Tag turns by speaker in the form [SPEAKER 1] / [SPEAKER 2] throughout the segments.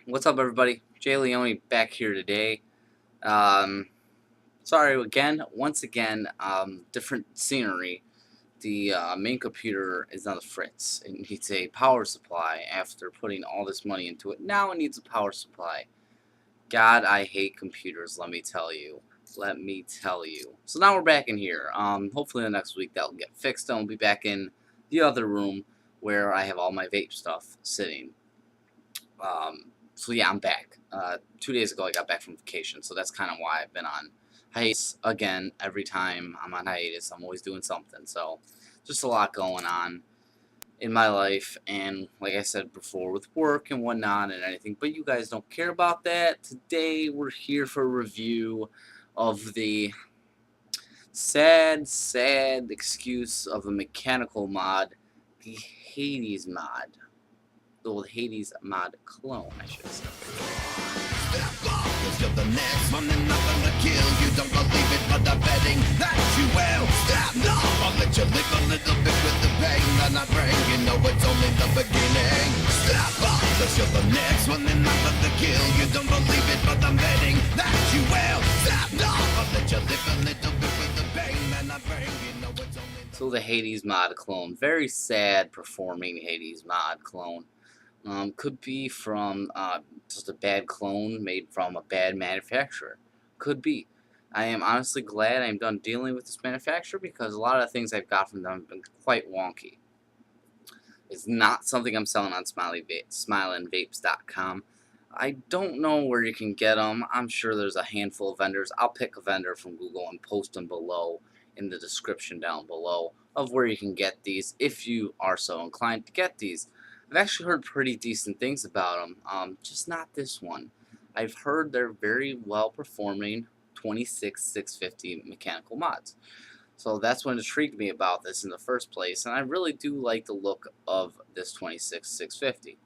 [SPEAKER 1] What's up, everybody? Jay Leone back here today. Um, Sorry again, once again, different scenery. The main computer is on the fritz. It needs a power supply after putting all this money into it. Now it needs a power supply. God, I hate computers, let me tell you. Let me tell you. So now we're back in here. Hopefully the next week that'll get fixed and we'll be back in the other room where I have all my vape stuff sitting. So yeah, I'm back. 2 days ago I got back from vacation, so that's kind of why I've been on hiatus again. Every time I'm on hiatus, I'm always doing something. So just a lot going on in my life, and like I said before, with work and whatnot and anything. But you guys don't care about that. Today we're here for a review of the sad excuse of a mechanical mod, the Hades mod. The old Hades mod clone, I should say.
[SPEAKER 2] You're the next one and nothing to kill. You don't believe it, but I'm betting that you will. Stand up, I'll let you live a little bit with the pain that I bring. You know it's only the beginning. Step up, cause you're the next one and nothing to kill. You don't believe it, but I'm betting that you will. Stand up, I'll let you live a little bit with the pain that I bring. You know it's only
[SPEAKER 1] So the Hades mod clone, very sad performing Hades mod clone. Could be from just a bad clone made from a bad manufacturer. Could be. I am honestly glad I'm done dealing with this manufacturer because a lot of the things I've got from them have been quite wonky. It's not something I'm selling on smilinvapes.com. I don't know where you can get them. I'm sure there's a handful of vendors. I'll pick a vendor from Google and post them below in the description down below of where you can get these if you are so inclined to get these. I've actually heard pretty decent things about them, just not this one. I've heard they're very well performing 26650 mechanical mods. So that's what intrigued me about this in the first place, and I really do like the look of this 26650.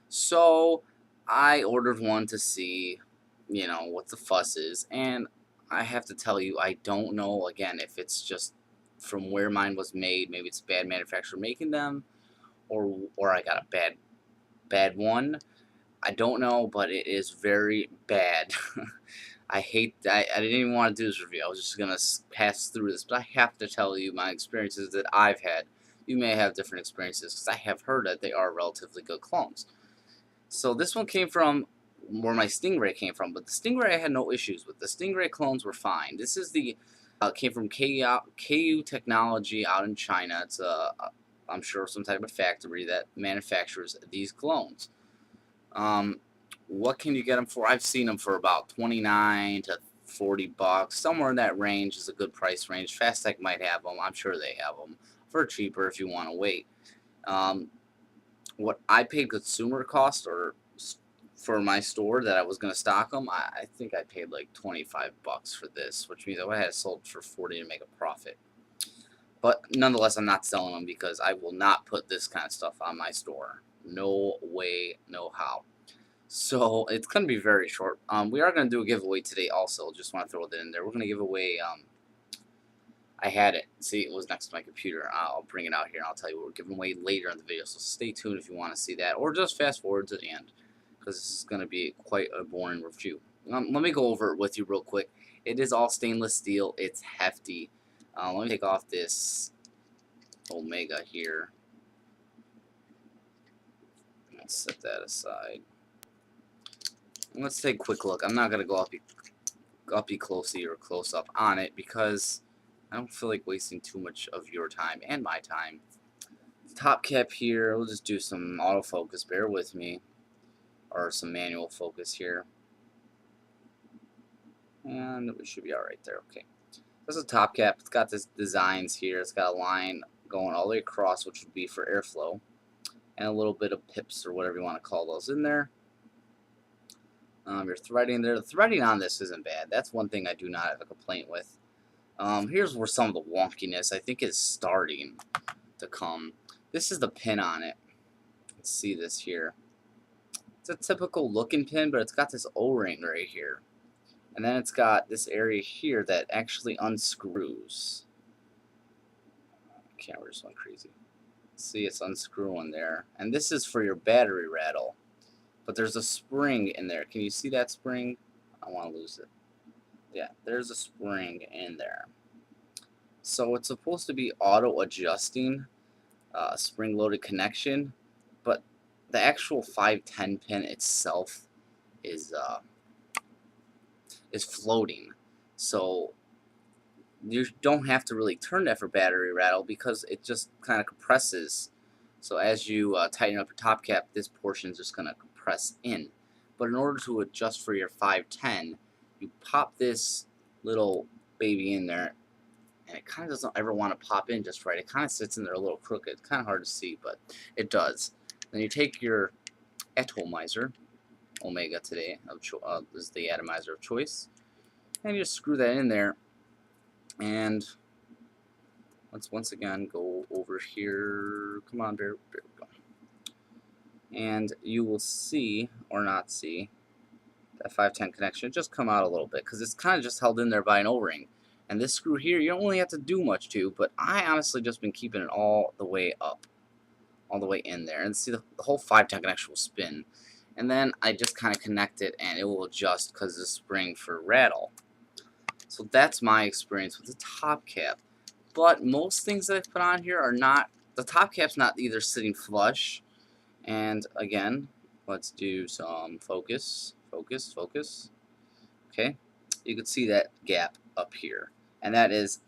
[SPEAKER 1] So I ordered one to see, what the fuss is, and I have to tell you, I don't know, again, if it's just from where mine was made. Maybe it's a bad manufacturer making them, or I got a bad one. I don't know, but it is very bad. I didn't even want to do this review. I was just going to pass through this, but I have to tell you my experiences that I've had. You may have different experiences, because I have heard that they are relatively good clones. So this one came from where my Stingray came from, but the Stingray I had no issues with. The Stingray clones were fine. This is the came from KU Technology out in China. It's I'm sure some type of factory that manufactures these clones. What can you get them for? I've seen them for about 29 to 40 bucks. Somewhere in that range is a good price range. Fastech might have them. I'm sure they have them for cheaper if you want to wait. What I paid consumer cost or for my store that I was going to stock them, I think I paid like 25 bucks for this, which means I would have sold for 40 to make a profit. But nonetheless, I'm not selling them because I will not put this kind of stuff on my store. No way, no how. So it's going to be very short. We are going to do a giveaway today also. Just want to throw that in there. We're going to give away, I had it. See, it was next to my computer. I'll bring it out here and I'll tell you what we're giving away later in the video. So stay tuned if you want to see that. Or just fast forward to the end, because this is going to be quite a boring review. Let me go over it with you real quick. It is all stainless steel. It's hefty. Let me take off this Omega here. Let's set that aside. Let's take a quick look. I'm not going to go uppy closey or close up on it because I don't feel like wasting too much of your time and my time. Top cap here, we'll just do some autofocus, bear with me, or some manual focus here. And we should be alright there, okay. This is a top cap, it's got this designs here, it's got a line going all the way across, which would be for airflow, and a little bit of pips, or whatever you want to call those in there. Your threading there, the threading on this isn't bad, that's one thing I do not have a complaint with. Here's where some of the wonkiness, I think, is starting to come. This is the pin on it. Let's see this here. It's a typical looking pin, but it's got this O-ring right here. And then it's got this area here that actually unscrews. Camera just went crazy. See, it's unscrewing there. And this is for your battery rattle. but there's a spring in there. Can you see that spring? I want to lose it. Yeah, there's a spring in there. So it's supposed to be auto adjusting, spring loaded connection, but the actual 510 pin itself is floating. So you don't have to really turn that for battery rattle because it just kind of compresses. So as you tighten up your top cap, this portion is just going to compress in. But in order to adjust for your 510, you pop this little baby in there, and it kind of doesn't ever want to pop in just right. It kind of sits in there a little crooked. It's kind of hard to see, but it does. Then you take your atomizer, Omega today, this is the atomizer of choice, and you just screw that in there. And let's once again go over here. Come on, there we go. And you will see, or not see, that 510 connection just come out a little bit because it's kind of just held in there by an O-ring. And this screw here, you don't really have to do much to, but I honestly just been keeping it all the way up, all the way in there. And see, the whole 510 connection will spin. And then I just kind of connect it, and it will adjust because of the spring for rattle. So that's my experience with the top cap. But most things that I've put on here are not, the top cap's not either sitting flush. And again, let's do some focus. Okay, you can see that gap up here. And that is,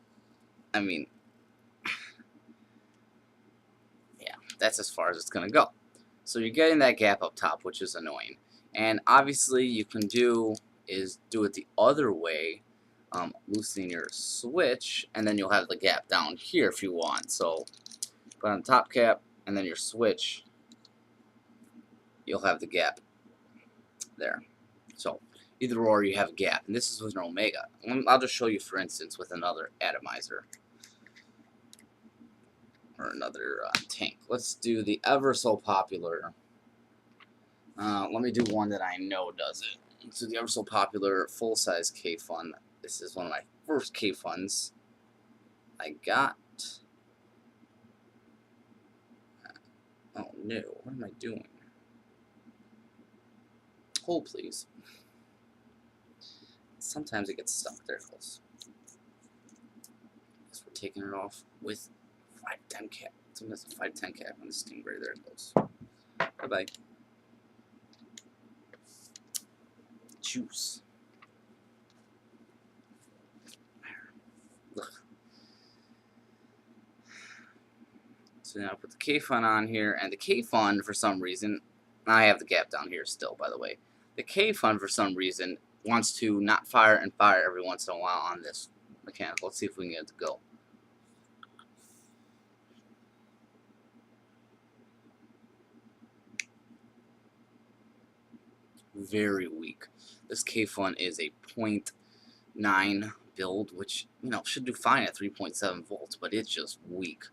[SPEAKER 1] I mean, yeah, that's as far as it's going to go. So you're getting that gap up top, which is annoying. And obviously you can do is do it the other way, loosening your switch, and then you'll have the gap down here if you want. So put on the top cap, and then your switch, you'll have the gap there. So either or, you have a gap, and this is with an Omega. I'll just show you, for instance, with another atomizer or another tank. Let's do the ever so popular. Let me do one that I know does it. Let's do the ever so popular full-size K-Fun. This is one of my first K-Funs I got. Oh no, what am I doing? Hold, please. Sometimes it gets stuck. There it goes. Guess we're taking it off with 510 cap. So that's a 510 cap on the Stingray. There it goes. Bye bye. Juice. Look. So now I put the K-Fun on here, and the K-Fun, for some reason, I have the gap down here still, by the way. The K-Fun, for some reason, wants to not fire and fire every once in a while on this mechanical. Let's see if we can get it to go. Very weak. This K-Fun is a 0.9 build, which, you know, should do fine at 3.7 volts, but it's just weak.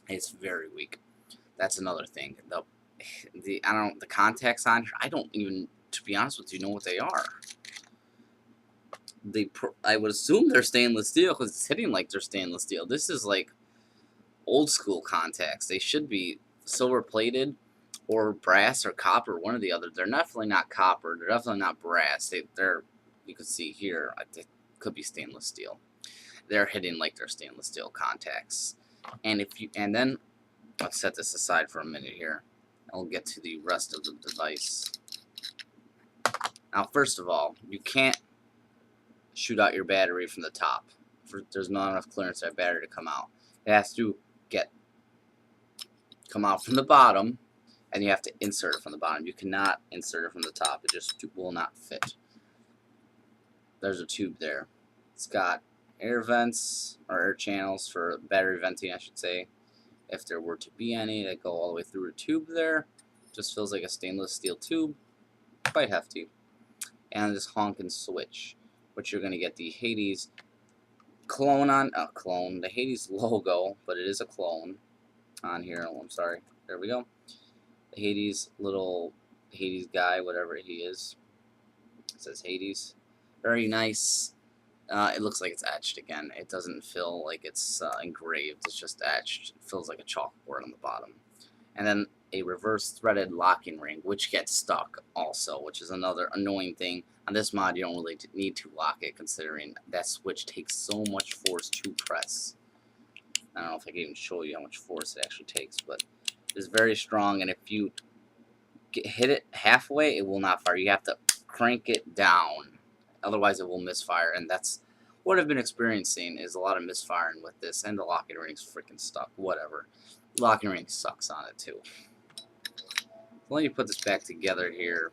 [SPEAKER 1] It's very weak. That's another thing. The contacts on here, I don't even, to be honest with you, know what they are. I would assume they're stainless steel because it's hitting like they're stainless steel. This is like old school contacts. They should be silver plated or brass or copper, one or the other. They're definitely not copper. They're definitely not brass. They're, you can see here, it could be stainless steel. They're hitting like they're stainless steel contacts. And then let's set this aside for a minute here. And we'll get to the rest of the device. Now, first of all, you can't shoot out your battery from the top. There's not enough clearance for that battery to come out. It has to come out from the bottom, and you have to insert it from the bottom. You cannot insert it from the top. It just will not fit. There's a tube there. It's got air vents, or air channels for battery venting, I should say. If there were to be any, that go all the way through a tube there. Just feels like a stainless steel tube. Quite hefty. And this honkin' switch, which you're going to get the Hades clone on, the Hades logo, but it is a clone on here. Oh, I'm sorry. There we go. The Hades Hades guy, whatever he is. It says Hades. Very nice It looks like it's etched again. It doesn't feel like it's engraved. It's just etched. It feels like a chalkboard on the bottom. And then a reverse threaded locking ring, which gets stuck also, which is another annoying thing. On this mod, you don't really need to lock it, considering that switch takes so much force to press. I don't know if I can even show you how much force it actually takes, but it's very strong, and if you hit it halfway, it will not fire. You have to crank it down, otherwise it will misfire, and that's what I've been experiencing, is a lot of misfiring with this, and the locking ring's freaking stuck. Whatever. Locking ring sucks on it too. So let me put this back together here.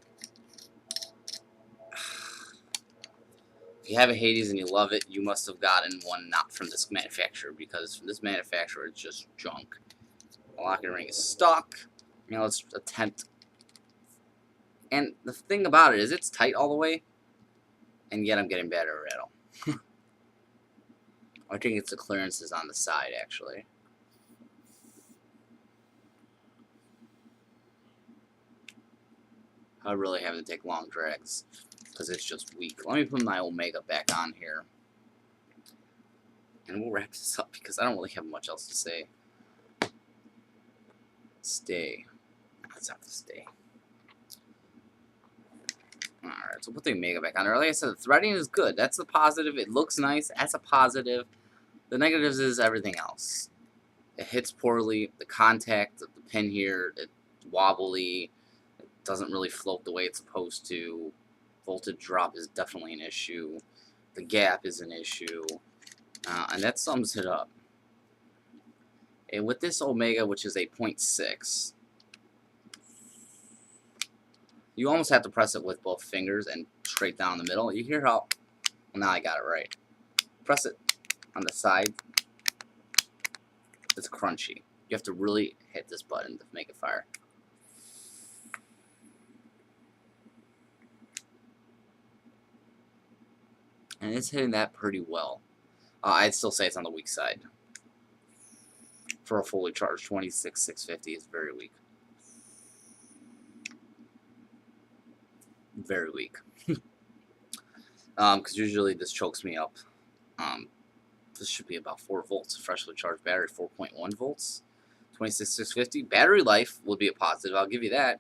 [SPEAKER 1] If you have a Hades and you love it, you must have gotten one not from this manufacturer, because from this manufacturer it's just junk. The locking ring is stuck. You know, let's attempt. And the thing about it is it's tight all the way, and yet I'm getting better rattle. I think it's the clearances on the side, actually. I really have to take long drags because it's just weak. Let me put my Omega back on here, and we'll wrap this up because I don't really have much else to say. Stay. Let's have to stay. Alright, so put the Omega back on there. Like I said, the threading is good. That's the positive. It looks nice. That's a positive. The negatives is everything else. It hits poorly. The contact of the pin here, it's wobbly. It doesn't really float the way it's supposed to. Voltage drop is definitely an issue. The gap is an issue. And that sums it up. And with this Omega, which is a 0.6, you almost have to press it with both fingers and straight down the middle. You hear how... Well, now I got it right. Press it on the side. It's crunchy. You have to really hit this button to make it fire. And it's hitting that pretty well. I'd still say it's on the weak side. For a fully charged 26,650 is very weak. Very weak. Because usually this chokes me up. This should be about 4 volts. Freshly charged battery, 4.1 volts. 26,650. Battery life will be a positive, I'll give you that.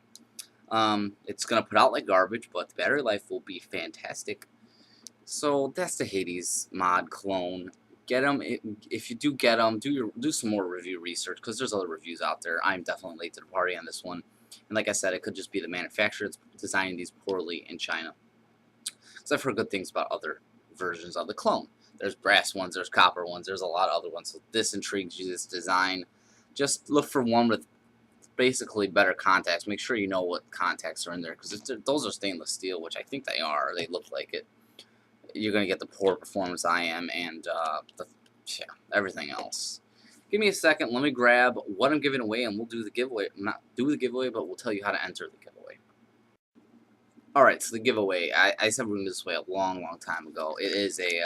[SPEAKER 1] It's going to put out like garbage, but the battery life will be fantastic. So that's the Hades mod clone. Get them. If you do get them, do some more review research, because there's other reviews out there. I'm definitely late to the party on this one. And like I said, it could just be the manufacturer that's designing these poorly in China. Because I've heard good things about other versions of the clone. There's brass ones, there's copper ones, there's a lot of other ones. So this intrigues you, this design. Just look for one with basically better contacts. Make sure you know what contacts are in there, because those are stainless steel, which I think they are. They look like it. You're going to get the poor performance I am, and everything else. Give me a second. Let me grab what I'm giving away, and we'll do the giveaway. Not do the giveaway, but we'll tell you how to enter the giveaway. Alright, so the giveaway. I said we were doing this way a long, long time ago. It is a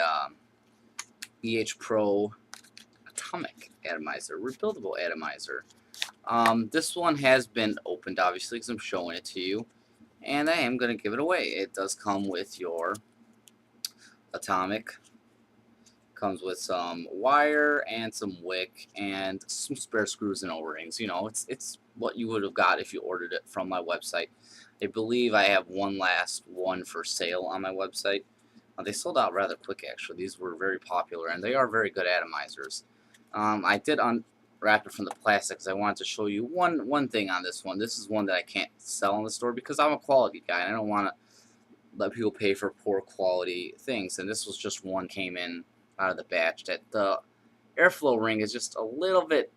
[SPEAKER 1] EH Pro atomic atomizer, rebuildable atomizer. This one has been opened, obviously, because I'm showing it to you. And I am going to give it away. It does come with your atomic. Comes with some wire and some wick and some spare screws and O-rings. You know, it's what you would have got if you ordered it from my website. I believe I have one last one for sale on my website. They sold out rather quick, actually. These were very popular, and they are very good atomizers. I did unwrap it from the plastic because I wanted to show you one thing on this one. This is one that I can't sell in the store because I'm a quality guy, and I don't want to let people pay for poor quality things. And this was just one came in out of the batch. That the airflow ring is just a little bit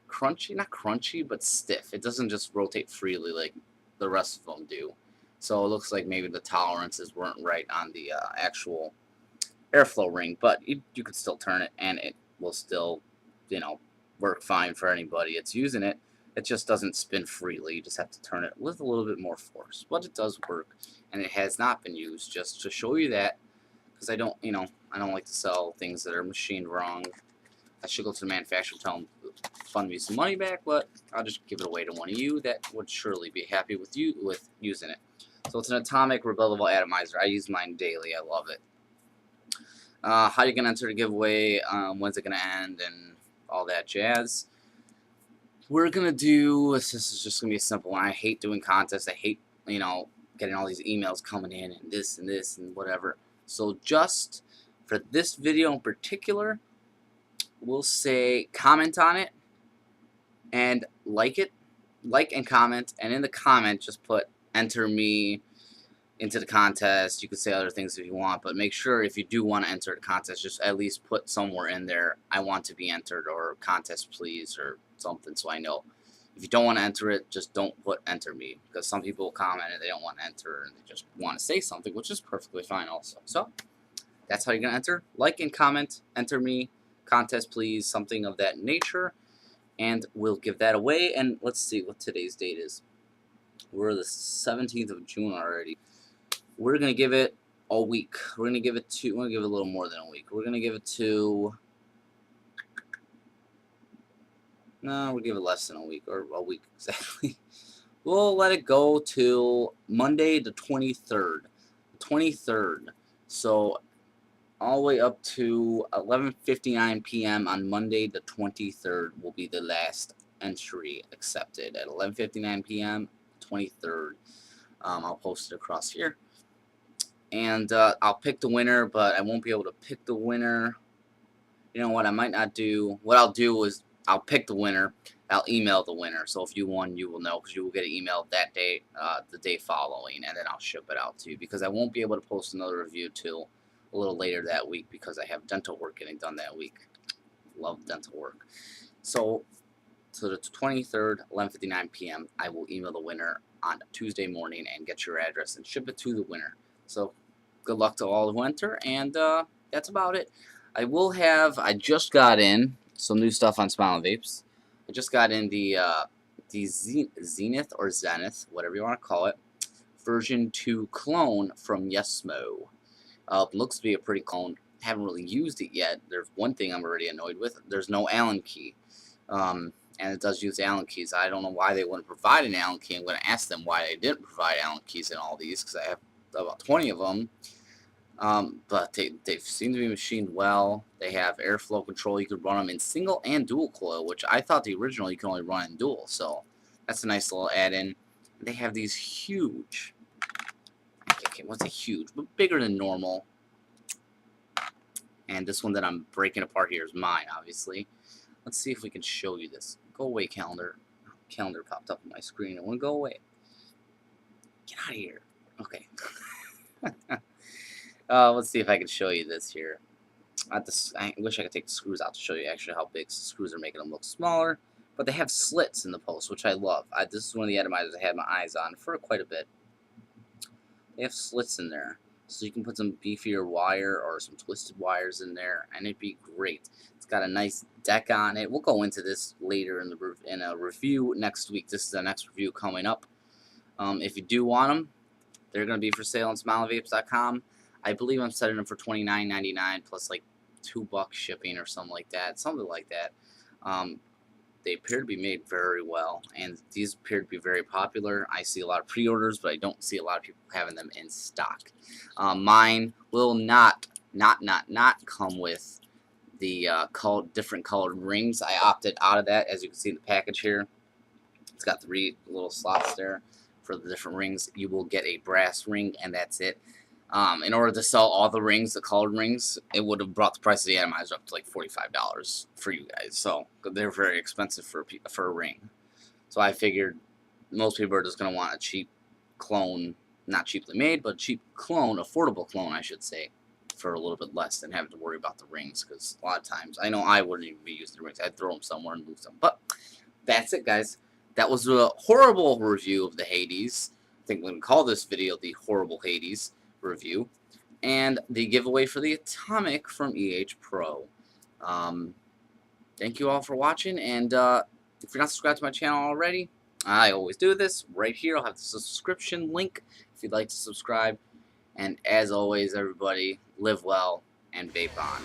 [SPEAKER 1] crunchy, not crunchy, but stiff. It doesn't just rotate freely like the rest of them do. So it looks like maybe the tolerances weren't right on the actual airflow ring, but you could still turn it, and it will still, you know, work fine for anybody. It's using it. It just doesn't spin freely. You just have to turn it with a little bit more force. But it does work, and it has not been used, just to show you that, because I don't like to sell things that are machined wrong. I should go to the manufacturer, tell them to fund me some money back, but I'll just give it away to one of you that would surely be happy with using it. So it's an atomic rebuildable atomizer. I use mine daily. I love it. how you gonna enter the giveaway, when's it gonna end, and all that jazz. We're gonna do, this is just gonna be a simple one. I hate doing contests. I hate, getting all these emails coming in and this and whatever. So just for this video in particular, we'll say comment on it and like it. Like and comment, and in the comment just put enter me into the contest. You could say other things if you want, but make sure if you do want to enter the contest, just at least put somewhere in there, I want to be entered, or contest please, or something, so I know. If you don't want to enter it, just don't put enter me, because some people comment and they don't want to enter and they just want to say something, which is perfectly fine also. So that's how you're gonna enter. Like and comment, enter me, contest please, something of that nature, and we'll give that away. And let's see what today's date is. We're the 17th of June already. We're gonna give it a week. We're gonna give it a little more than a week. We're gonna give it to, no, we'll give it less than a week, or a week exactly. We'll let it go till Monday the 23rd. 23rd. So all the way up to 11:59 p.m. on Monday the 23rd will be the last entry accepted. At 11:59 p.m. 23rd. I'll post it across here. And I'll pick the winner, but I won't be able to pick the winner. You know what, I might not do. What I'll do is I'll pick the winner. I'll email the winner. So if you won, you will know, because you will get an email that day, the day following, and then I'll ship it out to you, because I won't be able to post another review till a little later that week, because I have dental work getting done that week. Love dental work. So the 23rd, 11:59 p.m., I will email the winner on Tuesday morning and get your address and ship it to the winner. So good luck to all who enter, and that's about it. I just got in some new stuff on Smile and Vapes. I just got in the Zenith, or Zenith, whatever you want to call it, version 2 clone from Yesmo. Looks to be a pretty clone. Haven't really used it yet. There's one thing I'm already annoyed with. There's no Allen key. And it does use Allen keys. I don't know why they wouldn't provide an Allen key. I'm going to ask them why they didn't provide Allen keys in all these, because I have about 20 of them. But they seem to be machined well. They have airflow control. You could run them in single and dual coil, which I thought the original you can only run in dual. So that's a nice little add-in. They have these huge, okay, what's a huge, but bigger than normal. And this one that I'm breaking apart here is mine, obviously. Let's see if we can show you this. Go away, calendar. Calendar popped up on my screen. It won't go away. Get out of here. Okay. Let's see if I can show you this here. I wish I could take the screws out to show you actually how big the screws are, making them look smaller. But they have slits in the post, which I love. This is one of the atomizers I had my eyes on for quite a bit. They have slits in there, so you can put some beefier wire or some twisted wires in there, and it'd be great. It's got a nice deck on it. We'll go into this later in a review next week. This is the next review coming up. If you do want them, they're going to be for sale on smileandvapes.com. I believe I'm setting them for $29.99 plus like $2 shipping or something like that. Something like that. They appear to be made very well, and these appear to be very popular. I see a lot of pre-orders, but I don't see a lot of people having them in stock. Mine will not come with the different colored rings. I opted out of that, as you can see in the package here. It's got 3 little slots there for the different rings. You will get a brass ring, and that's it. In order to sell all the rings, the colored rings, it would have brought the price of the atomizer up to like $45 for you guys. So they're very expensive for a ring. So I figured most people are just going to want a cheap clone, not cheaply made, but cheap clone, affordable clone, I should say, for a little bit less than having to worry about the rings. Because a lot of times, I know I wouldn't even be using the rings. I'd throw them somewhere and lose them. But that's it, guys. That was a horrible review of the Hades. I think we can call this video the Horrible Hades review, and the giveaway for the Atomic from Pro. Thank you all for watching, and if you're not subscribed to my channel already, I always do this right here. I'll have the subscription link if you'd like to subscribe, and as always, everybody, live well and vape on.